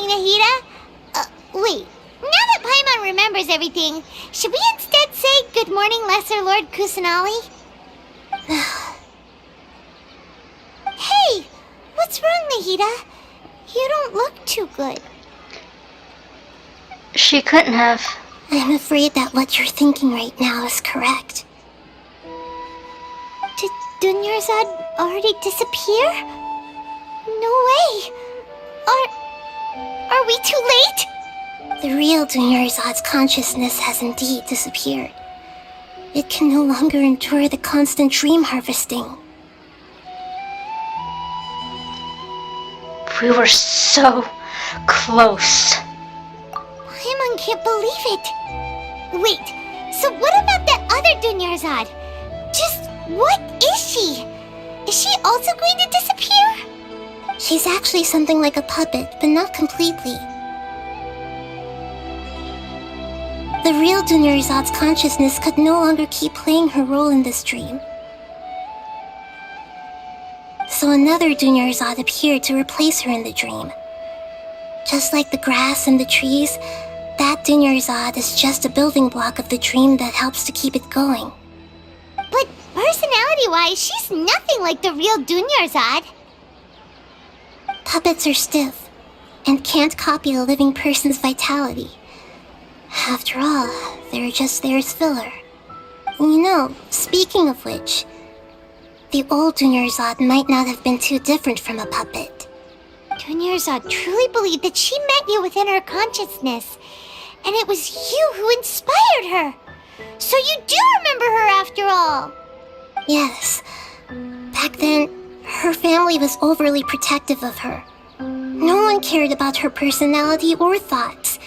Nahida. Wait. Now that Paimon remembers everything, should we instead say good morning, Lesser Lord Kusanali? Hey! What's wrong, Nahida? You don't look too good. She couldn't have. I'm afraid that what you're thinking right now is correct. Did Dunyarzad already disappear? No way! Are we too late? The real Dunyarzad's consciousness has indeed disappeared. It can no longer endure the constant dream harvesting. We were so close. Paimon can't believe it. Wait, so what about that other Dunyarzad? Just what is she? Is she also going to disappear? She's actually something like a puppet, but not completely. The real Dunyarzad's consciousness could no longer keep playing her role in this dream. So another Dunyarzad appeared to replace her in the dream. Just like the grass and the trees, that Dunyarzad is just a building block of the dream that helps to keep it going. But personality-wise, she's nothing like the real Dunyarzad. Puppets are stiff and can't copy a living person's vitality. After all, they're just there as filler. You know, speaking of which, the old Dunyarzad might not have been too different from a puppet. Dunyarzad truly believed that she met you within her consciousness, and it was you who inspired her. So you do remember her after all. Yes. Back then, her family was overly protective of her. No one cared about her personality or thoughts.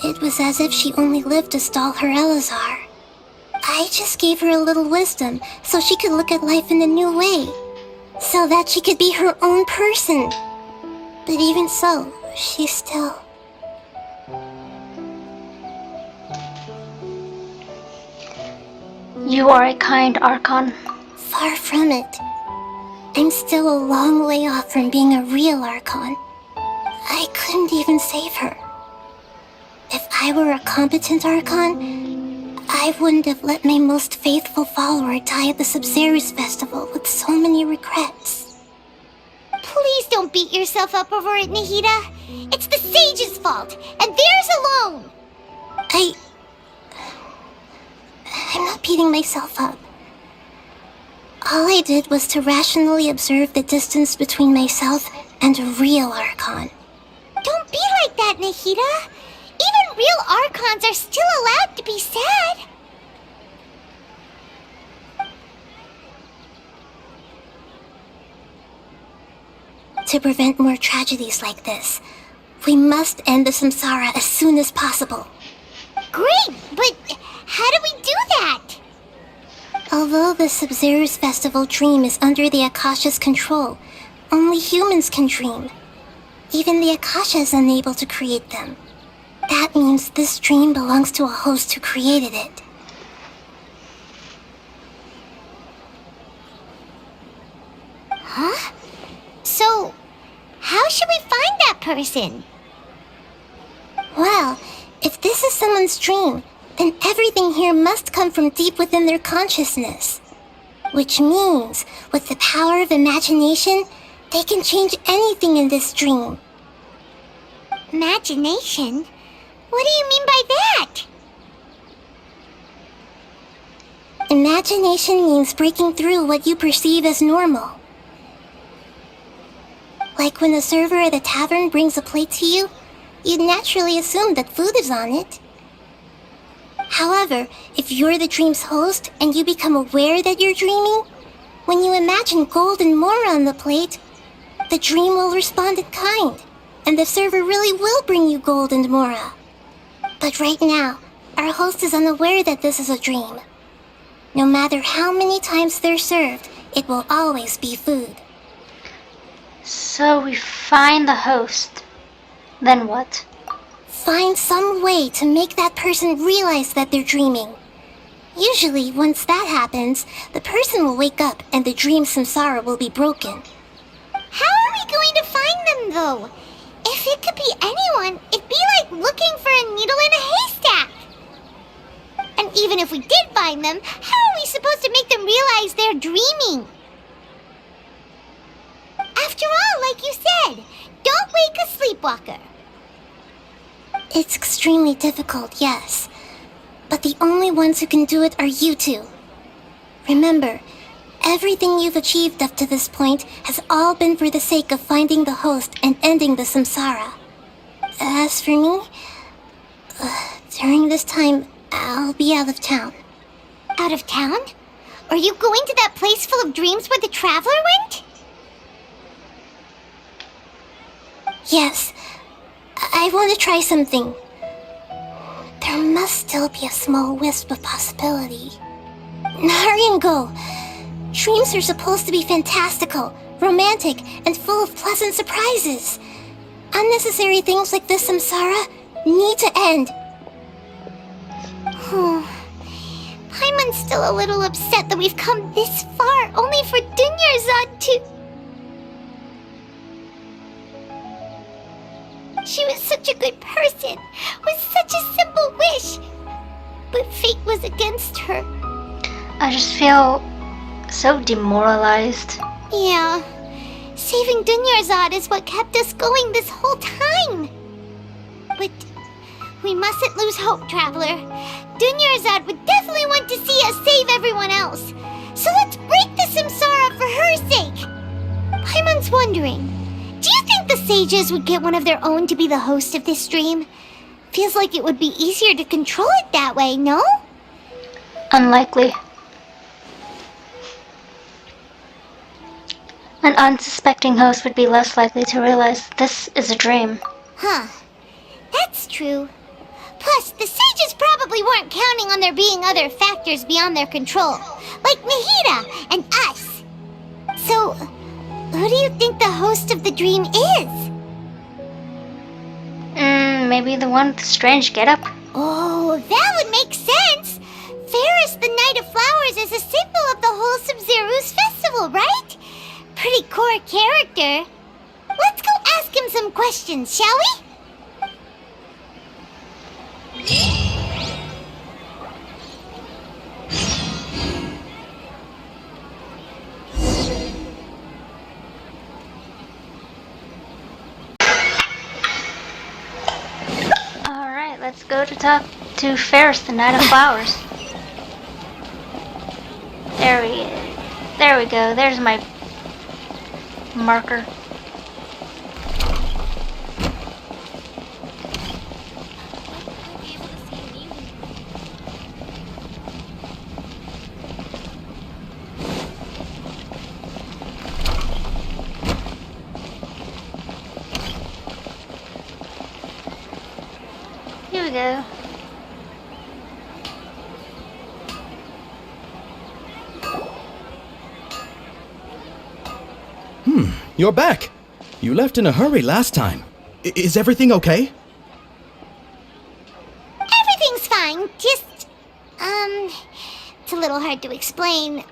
It was as if she only lived to stall her Elazar. I just gave her a little wisdom so she could look at life in a new way, so that she could be her own person. But even so, she still... You are a kind Archon. Far from it. I'm still a long way off from being a real Archon. I couldn't even save her. If I were a competent Archon, I wouldn't have let my most faithful follower die at the Sub-Zerus Festival with so many regrets. Please don't beat yourself up over it, Nahida. It's the sage's fault, and theirs alone. I'm not beating myself up. All I did was to rationally observe the distance between myself and a real Archon. Don't be like that, Nahida. Even real Archons are still allowed to be sad. To prevent more tragedies like this, we must end the samsara as soon as possible. Great, but how do we do that? Although the Sub-Zerus Festival dream is under the Akasha's control, only humans can dream. Even the Akasha is unable to create them. That means this dream belongs to a host who created it. Huh? So, how should we find that person? Well, if this is someone's dream, then everything here must come from deep within their consciousness. Which means, with the power of imagination, they can change anything in this dream. Imagination? What do you mean by that? Imagination means breaking through what you perceive as normal. Like when the server at a tavern brings a plate to you, you'd naturally assume that food is on it. However, if you're the dream's host and you become aware that you're dreaming, when you imagine gold and more on the plate, the dream will respond in kind, and the server really will bring you gold and mora. But right now, our host is unaware that this is a dream. No matter how many times they're served, it will always be food. So we find the host. Then what? Find some way to make that person realize that they're dreaming. Usually, once that happens, the person will wake up and the dream samsara will be broken. How are we going to find them, though? If it could be anyone, it'd be like looking for a needle in a haystack. And even if we did find them, how are we supposed to make them realize they're dreaming? After all, like you said, don't wake a sleepwalker. It's extremely difficult, yes. But the only ones who can do it are you two. Remember, everything you've achieved up to this point has all been for the sake of finding the host and ending the samsara. As for me, during this time, I'll be out of town. Out of town? Are you going to that place full of dreams where the traveler went? Yes, I want to try something. There must still be a small wisp of possibility. Hurry and go. Dreams are supposed to be fantastical, romantic, and full of pleasant surprises. Unnecessary things like this samsara need to end. Paimon's still a little upset that we've come this far only for Dunyarzad to... She was such a good person, with such a simple wish. But fate was against her. I just feel so demoralized. Yeah, saving Dunyarzad is what kept us going this whole time. But we mustn't lose hope, Traveler. Dunyarzad would definitely want to see us save everyone else. So let's break the samsara for her sake. Paimon's wondering, do you think the sages would get one of their own to be the host of this stream? Feels like it would be easier to control it that way, no? Unlikely. An unsuspecting host would be less likely to realize this is a dream. Huh. That's true. Plus, the sages probably weren't counting on there being other factors beyond their control, like Nahida and us. So, who do you think the host of the dream is? Maybe the one with the strange getup? Oh, that would make sense. Ferris, the Knight of Flowers, is a symbol of the wholesome Zerus festival, right? Pretty core character. Let's go ask him some questions, shall we? Alright, let's go to talk to Ferris, the Knight of Flowers. There he is. There we go. There's my marker. Here we go. You're back. You left in a hurry last time. Is everything okay? Everything's fine, just... it's a little hard to explain.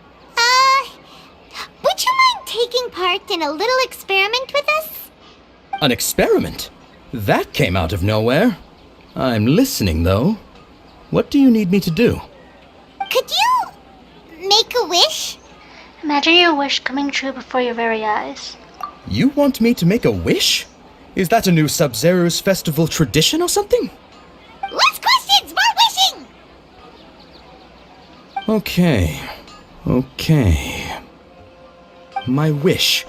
Would you mind taking part in a little experiment with us? An experiment? That came out of nowhere. I'm listening, though. What do you need me to do? Could you make a wish? Imagine your wish coming true before your very eyes. You want me to make a wish? Is that a new Sub-Zero's festival tradition or something? Less questions, more wishing! Okay. My wish.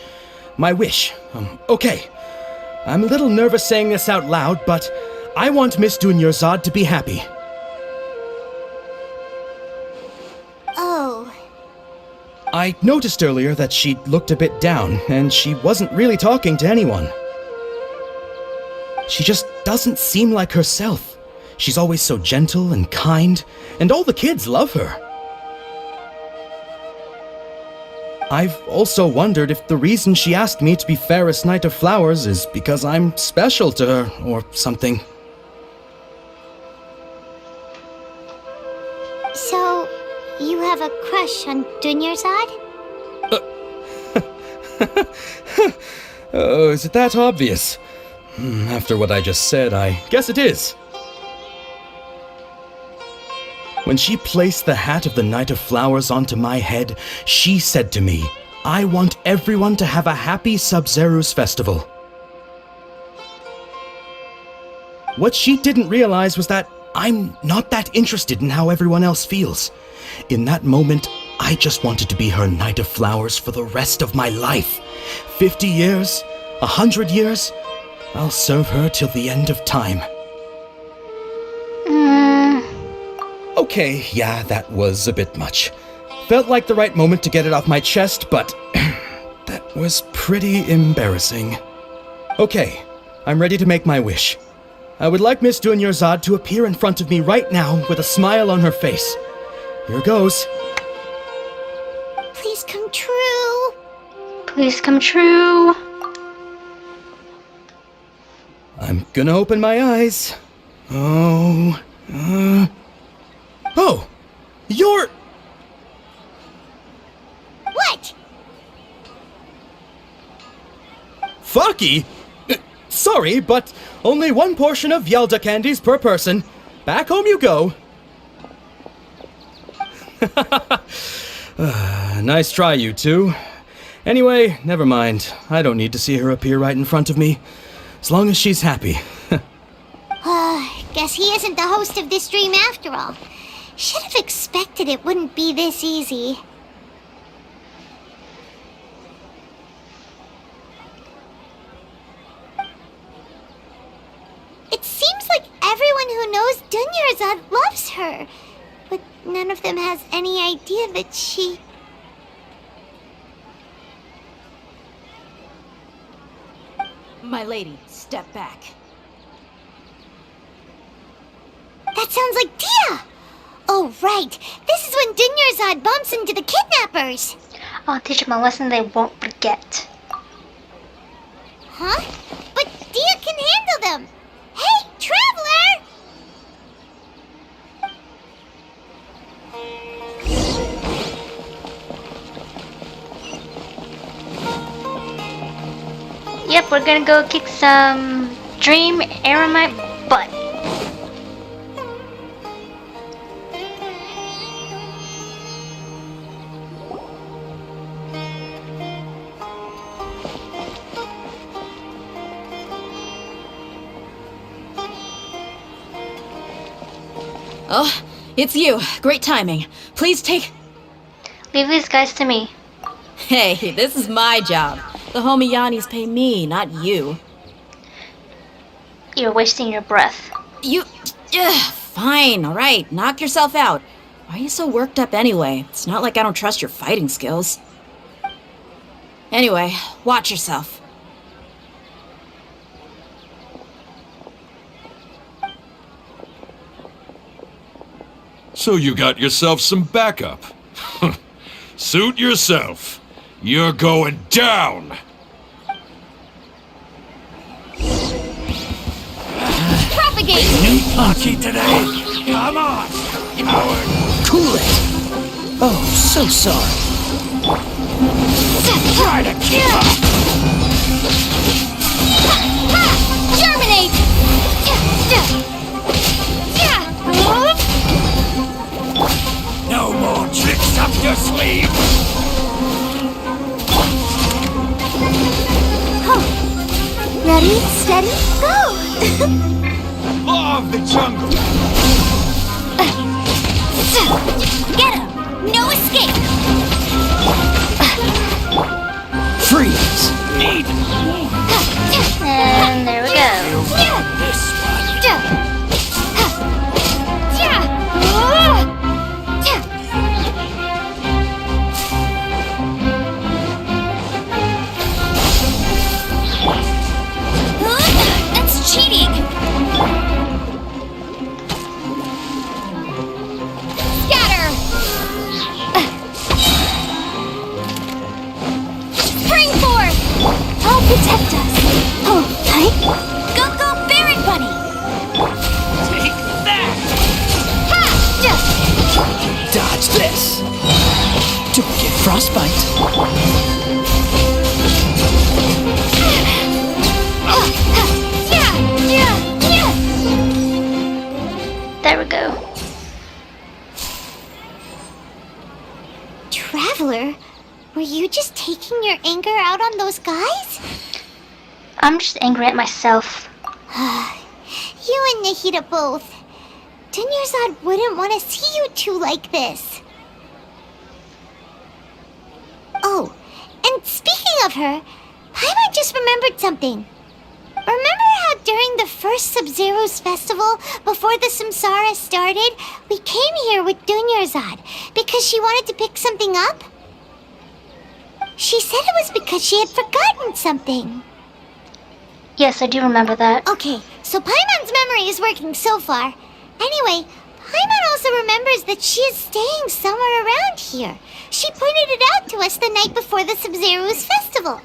Okay. I'm a little nervous saying this out loud, but I want Miss Dunyarzad to be happy. Oh. I noticed earlier that she looked a bit down, and she wasn't really talking to anyone. She just doesn't seem like herself. She's always so gentle and kind, and all the kids love her. I've also wondered if the reason she asked me to be Ferris Knight of Flowers is because I'm special to her, or something. So, you have a crush on Dunyarzad? Oh, is it that obvious? After what I just said, I guess it is. When she placed the hat of the Knight of Flowers onto my head, she said to me, "I want everyone to have a happy Sub-Zero's festival." What she didn't realize was that I'm not that interested in how everyone else feels. In that moment, I just wanted to be her Knight of Flowers for the rest of my life. 50 years, 100 years, I'll serve her till the end of time. Okay, yeah, that was a bit much. Felt like the right moment to get it off my chest, but that was pretty embarrassing. Okay, I'm ready to make my wish. I would like Miss Dunyarzad to appear in front of me right now with a smile on her face. Here goes. Please come true. Please come true. I'm gonna open my eyes. Oh, you're... What? Fucky? Sorry, but only one portion of Yelda candies per person. Back home you go. Nice try, you two. Anyway, never mind. I don't need to see her appear right in front of me. As long as she's happy. Guess he isn't the host of this dream after all. Should have expected it wouldn't be this easy. It seems like everyone who knows Dunyarzad loves her, but none of them has any idea that she... My lady, step back. That sounds like Dia! Oh, right. This is when Dunyarzad bumps into the kidnappers. I'll teach them a lesson they won't forget. Huh? But Dia can handle them. Hey, Traveler! Yep, we're gonna go kick some Dream Aramite butt. Oh, it's you. Great timing. Please take... Leave these guys to me. Hey, this is my job. The homie Yannis pay me, not you. You're wasting your breath. You... fine, alright. Knock yourself out. Why are you so worked up anyway? It's not like I don't trust your fighting skills. Anyway, watch yourself. So you got yourself some backup. Suit yourself. You're going down! Propagate! New punky today! Come on, coward! Cool it! Oh, so sorry. Try to keep up! Germinate! No more tricks up your sleeve! Ready, steady, go! Law of the jungle! Get him! No escape! Freeze! Need And there we go. this one! That's cheating! Scatter! Spring forth! I'll protect us! Hold tight! Go, go, Baron Bunny! Take that! Ha! Dodge this! Don't get frostbite. Yeah! Traveler, were you just taking your anger out on those guys? I'm just angry at myself. You and Nahida both. Dunyarzad wouldn't want to see you two like this. Oh, and speaking of her, Paimon just remembered something. Remember how during the first Sub-Zero's festival, before the Samsara started, we came here with Dunyarzad because she wanted to pick something up? She said it was because she had forgotten something. Yes, I do remember that. Okay, so Paimon's memory is working so far. Anyway, Paimon also remembers that she is staying somewhere around here. She pointed it out to us the night before the Sub-Zero's festival.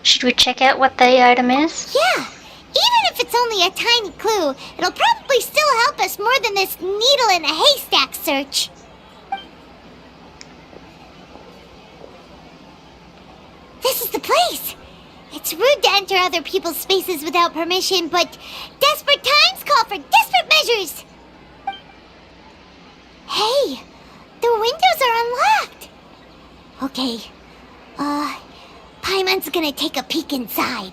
Should we check out what the item is? Yeah, even if it's only a tiny clue, it'll probably still help us more than this needle in a haystack search. This is the place. It's rude to enter other people's spaces without permission, but desperate times call for desperate measures. Hey, the windows are unlocked. Okay, Paimon's gonna take a peek inside.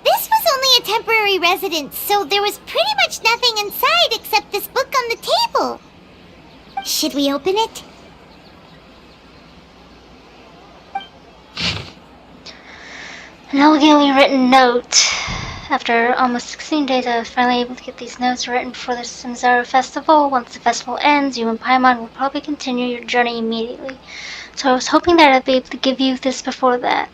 This was only a temporary residence, so there was pretty much nothing inside except this book on the table. Should we open it? An elegantly written note. After almost 16 days, I was finally able to get these notes written for the Samsara festival. Once the festival ends, you and Paimon will probably continue your journey immediately. So I was hoping that I'd be able to give you this before that.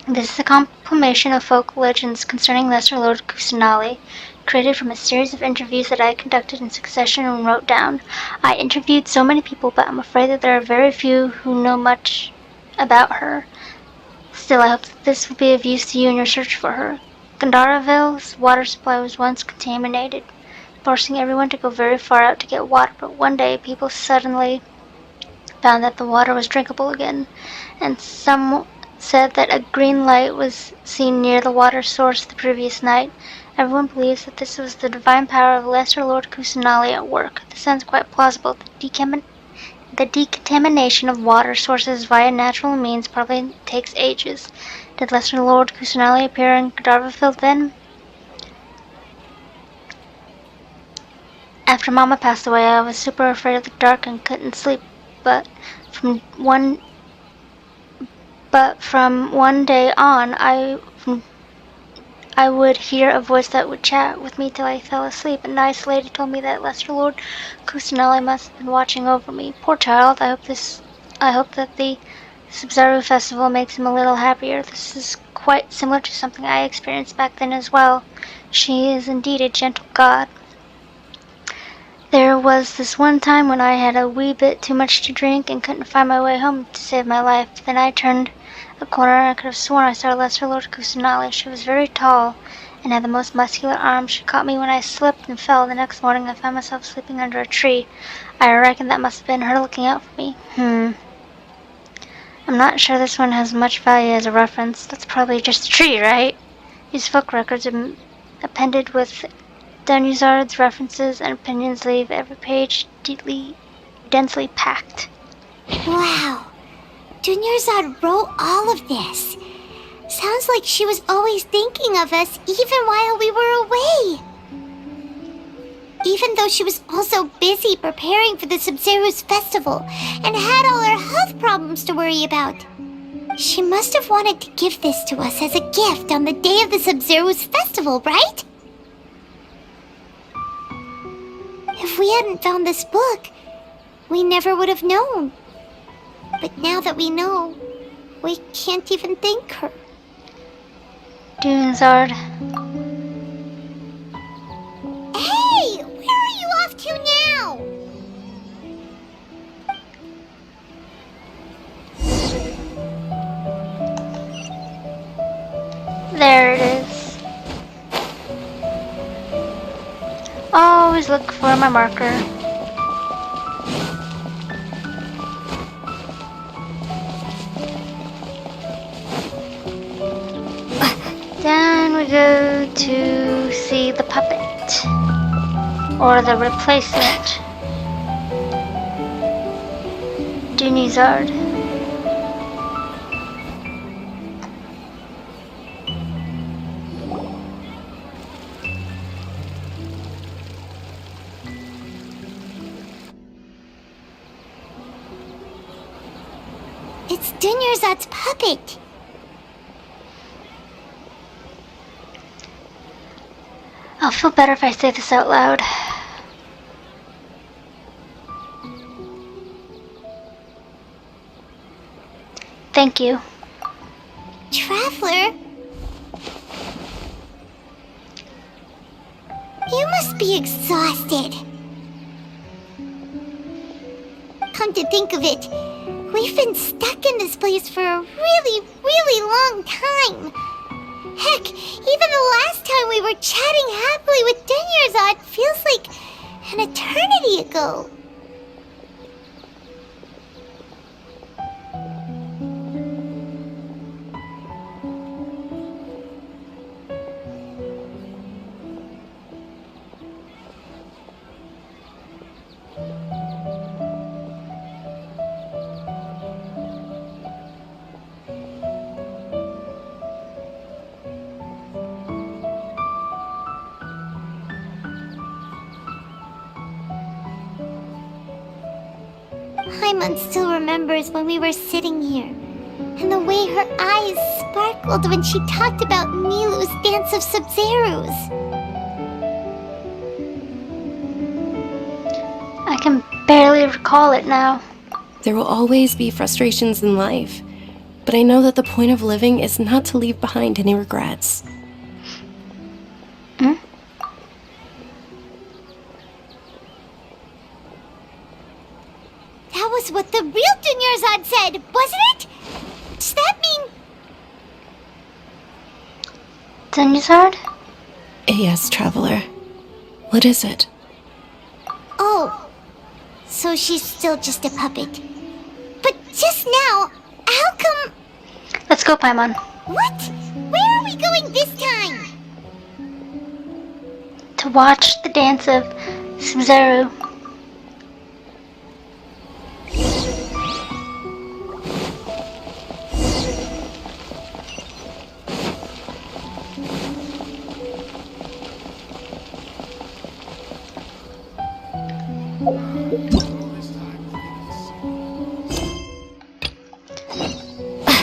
This is a compilation of folk legends concerning Lesser Lord Kusanali, created from a series of interviews that I conducted in succession and wrote down. I interviewed so many people, but I'm afraid that there are very few who know much about her. Still, I hope that this will be of use to you in your search for her. Gandaraville's water supply was once contaminated, forcing everyone to go very far out to get water, but one day people suddenly found that the water was drinkable again, and some said that a green light was seen near the water source the previous night. Everyone believes that this was the divine power of Lesser Lord Kusanali at work. This sounds quite plausible. The decontamination of water sources via natural means probably takes ages. Did Lesser Lord Kusanali appear in Gandaraville then? After Mama passed away, I was super afraid of the dark and couldn't sleep, but from one day on, I would hear a voice that would chat with me till I fell asleep. A nice lady told me that Lesser Lord Kusanali must have been watching over me. Poor child, I hope that the Sub-Zero Festival makes him a little happier. This is quite similar to something I experienced back then as well. She is indeed a gentle god. There was this one time when I had a wee bit too much to drink and couldn't find my way home to save my life. Then I turned a corner and I could have sworn I saw Lesser Lord Kusanali. She was very tall and had the most muscular arms. She caught me when I slipped and fell. The next morning I found myself sleeping under a tree. I reckon that must have been her looking out for me. I'm not sure this one has much value as a reference. That's probably just a tree, right? These folk records are appended with Dunyarzad's references and opinions leave every page densely packed. Wow, Dunyarzad wrote all of this. Sounds like she was always thinking of us even while we were away. Even though she was also busy preparing for the Sub-Zero's festival and had all her health problems to worry about. She must have wanted to give this to us as a gift on the day of the Sub-Zero's festival, right? If we hadn't found this book, we never would have known. But now that we know, we can't even thank her. Dunyarzad. Hey! Where are you off to now? There it is. Always look for my marker. Down we go to see the puppet. or the replacement, Dunizard. It's Dunyarzad's puppet. I'll feel better if I say this out loud. Thank you. Traveler? You must be exhausted. Come to think of it, we've been stuck in this place for a really, really long time. Heck, even the last time we were chatting happily with Dunyarzad feels like an eternity ago. Paimon still remembers when we were sitting here, and the way her eyes sparkled when she talked about Milu's Dance of Sub-Zerus. I can barely recall it now. There will always be frustrations in life, but I know that the point of living is not to leave behind any regrets. That was what the real Dunyarzad said, wasn't it? Does that mean... Dunyarzad? Yes, Traveler. What is it? Oh, so she's still just a puppet. But just now, how come... Let's go, Paimon. What? Where are we going this time? To watch the dance of Sub-Zero.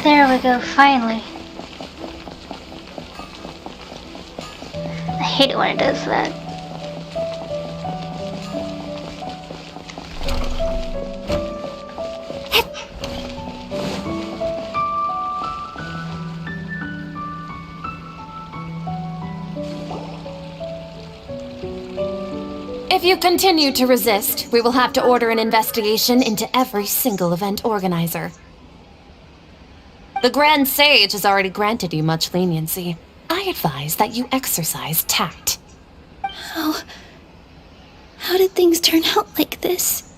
There we go, finally. I hate it when it does that. If you continue to resist, we will have to order an investigation into every single event organizer. The Grand Sage has already granted you much leniency. I advise that you exercise tact. How did things turn out like this?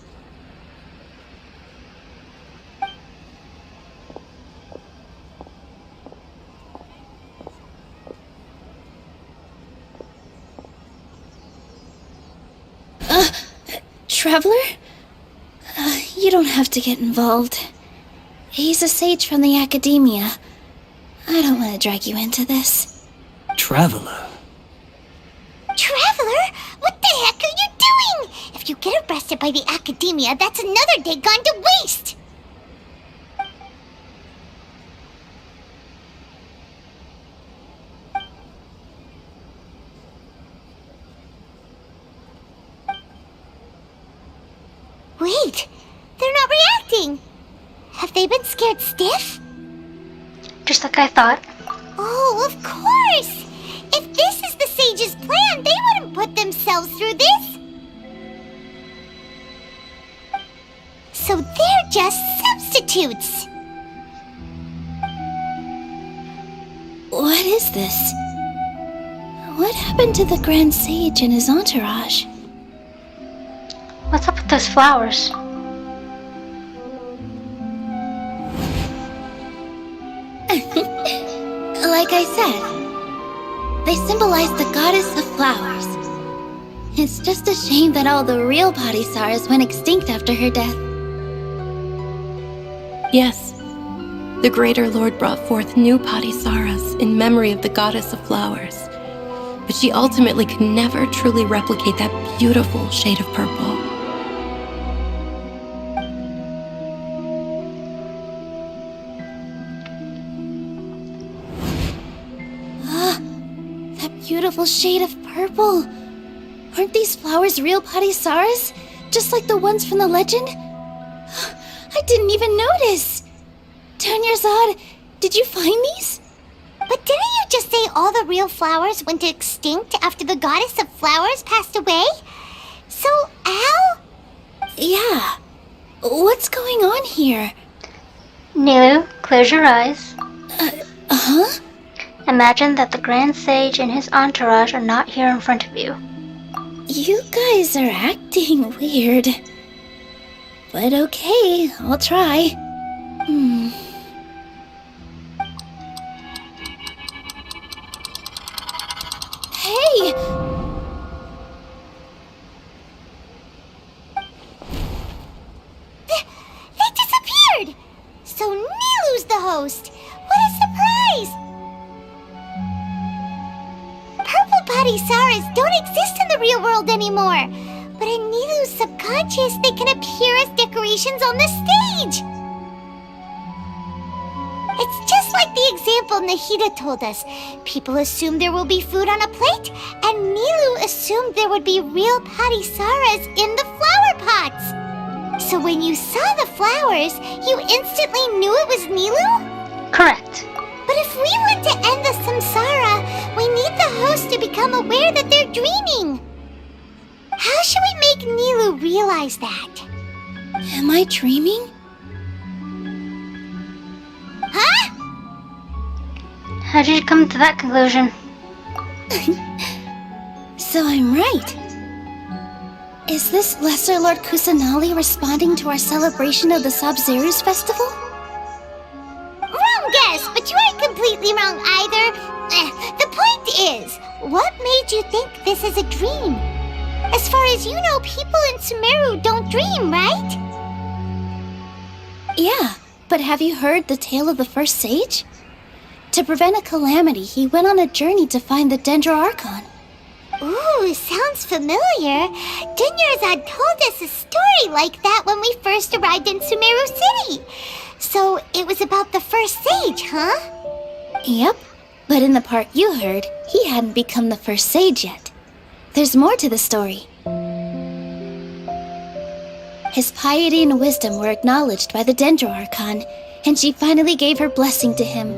Traveler? You don't have to get involved. He's a sage from the academia. I don't want to drag you into this. Traveler. Traveler? What the heck are you doing? If you get arrested by the academia, that's another day gone to waste! Wait, they're not reacting! Have they been scared stiff? Just like I thought. Oh, of course! If this is the sage's plan, they wouldn't put themselves through this! So they're just substitutes! What is this? What happened to the Grand Sage and his entourage? What's up with those flowers? Like I said, they symbolize the goddess of flowers. It's just a shame that all the real Padisaras went extinct after her death. Yes, the Greater Lord brought forth new Padisaras in memory of the goddess of flowers, but she ultimately could never truly replicate that beautiful shade of purple. That beautiful shade of purple. Aren't these flowers real Padisaras? Just like the ones from the legend? I didn't even notice. Dunyarzad, did you find these? But didn't you just say all the real flowers went extinct after the goddess of flowers passed away? So, Al? Yeah. What's going on here? Nilu, close your eyes. Huh? Imagine that the Grand Sage and his entourage are not here in front of you. You guys are acting weird. But okay, I'll try. Hey! They disappeared! So Nilu's the host! What a surprise! Purple Padisaras don't exist in the real world anymore, but in Nilu's subconscious, they can appear as decorations on the stage. It's just like the example Nahida told us. People assume there will be food on a plate, and Nilu assumed there would be real Padisaras in the flower pots. So when you saw the flowers, you instantly knew it was Nilu? Correct. But if we want to end the samsara, we need the host to become aware that they're dreaming. How should we make Nilu realize that? Am I dreaming? Huh? How did you come to that conclusion? So I'm right. Is this Lesser Lord Kusanali responding to our celebration of the Sabzeruz festival? Wrong guess, but you aren't completely wrong either. The point is, what made you think this is a dream? As far as you know, people in Sumeru don't dream, right? Yeah, but have you heard the tale of the first sage? To prevent a calamity, he went on a journey to find the Dendro Archon. Ooh, sounds familiar. Dunyarzad told us a story like that when we first arrived in Sumeru City. So it was about the first sage, huh? Yep, but in the part you heard, he hadn't become the first sage yet. There's more to the story. His piety and wisdom were acknowledged by the Dendro Archon, and she finally gave her blessing to him.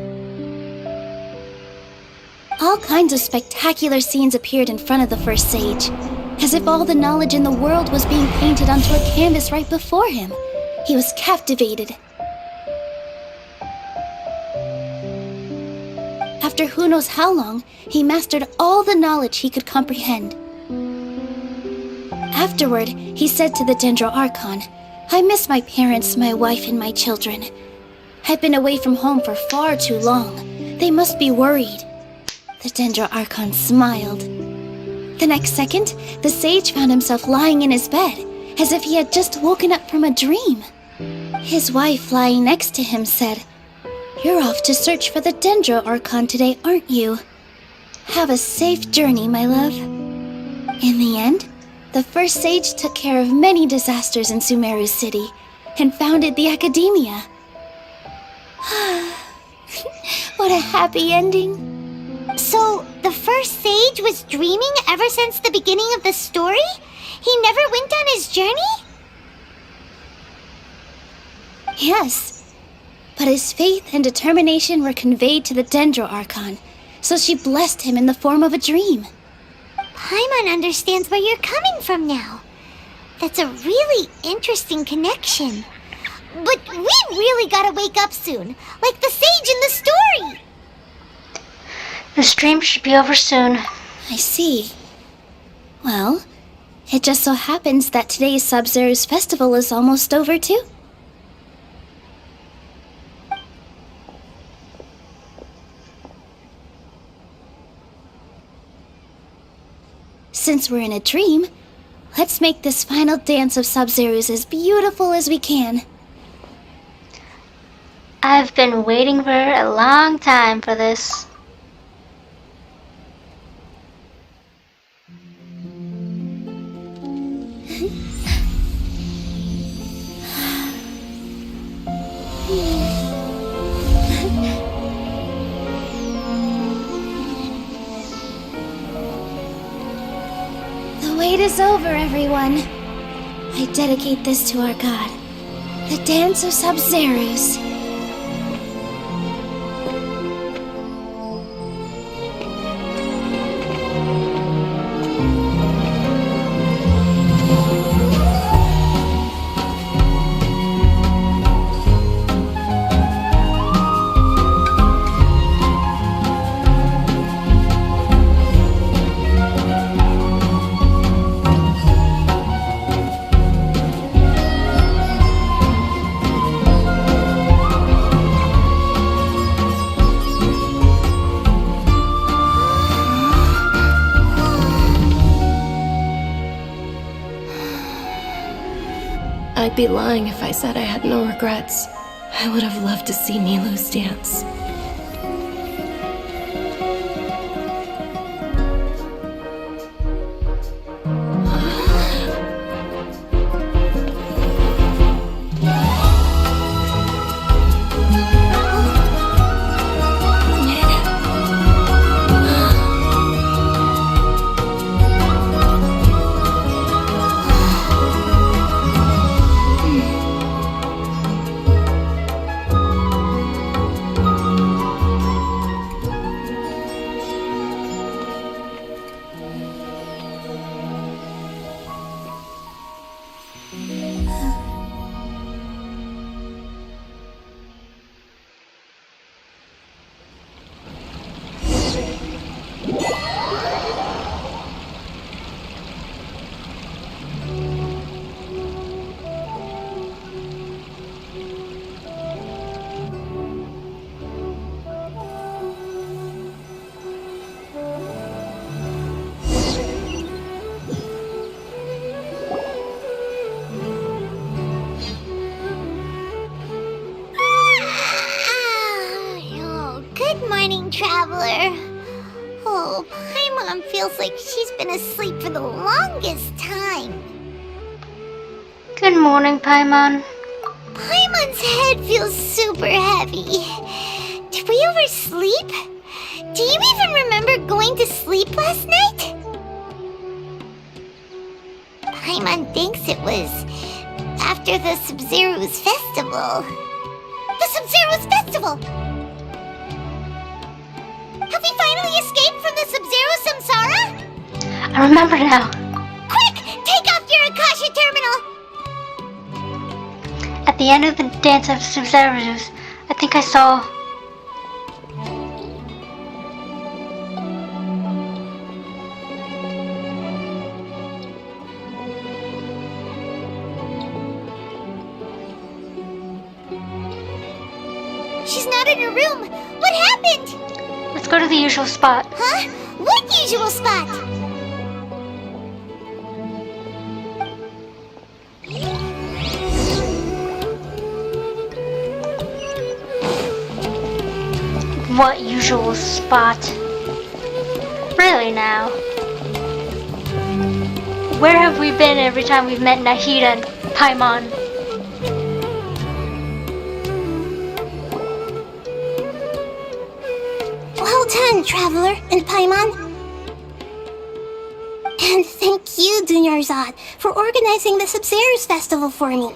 All kinds of spectacular scenes appeared in front of the first sage, as if all the knowledge in the world was being painted onto a canvas right before him. He was captivated. After who knows how long, he mastered all the knowledge he could comprehend. Afterward, he said to the Dendro Archon, "I miss my parents, my wife, and my children. I've been away from home for far too long. They must be worried." The Dendro Archon smiled. The next second, the sage found himself lying in his bed, as if he had just woken up from a dream. His wife, lying next to him, said, "You're off to search for the Dendro Archon today, aren't you? Have a safe journey, my love." In the end, the first sage took care of many disasters in Sumeru City and founded the Academia. What a happy ending. So, the first sage was dreaming ever since the beginning of the story? He never went on his journey? Yes, but his faith and determination were conveyed to the Dendro Archon, so she blessed him in the form of a dream. Paimon understands where you're coming from now. That's a really interesting connection. But we really gotta wake up soon, like the sage in the story. The stream should be over soon. I see. Well, it just so happens that today's Sabzeruz festival is almost over too. Since we're in a dream, let's make this final dance of Sub-Zeros as beautiful as we can. I've been waiting for a long time for this. The wait is over, everyone. I dedicate this to our god, the Dance of Sub-Zeros. I'd be lying if I said I had no regrets. I would have loved to see Nilou's dance. Oh, good morning, traveler. Oh, Paimon feels like she's been asleep for the longest time. Good morning, Paimon. Paimon's head feels super heavy. Did we oversleep? Do you even remember going to sleep last night? Paimon thinks it was after the Sub-Zero's festival. The Sub-Zero's festival! Have we finally escaped from the Sub-Zero samsara? I remember now. Quick! Take off your Akasha terminal! At the end of the Dance of Sub-Zeros, I think I saw... She's not in her room. What happened? Let's go to the usual spot. Huh? What usual spot? What usual spot? Really now? Where have we been every time we've met Nahida and Paimon? Well done, Traveler and Paimon. And thank you, Dunyarzad, for organizing the Sub-Zeros festival for me.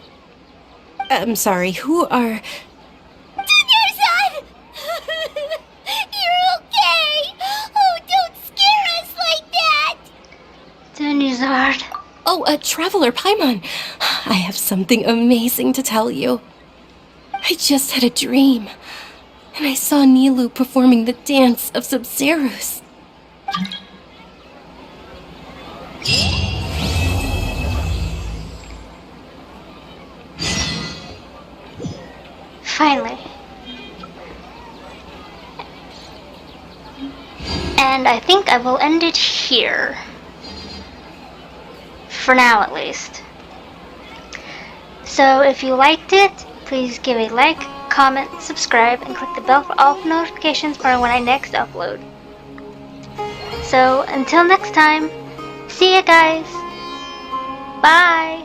I'm sorry, who are... Dunyarzad! You're okay! Oh, don't scare us like that! Dunyarzad. Oh, Traveler Paimon. I have something amazing to tell you. I just had a dream, and I saw Nilou performing the Dance of Sub-Zeros. Finally. And I think I will end it here. For now, at least. So if you liked it, please give a like, comment, subscribe, and click the bell for all notifications for when I next upload. So until next time, see ya guys! Bye!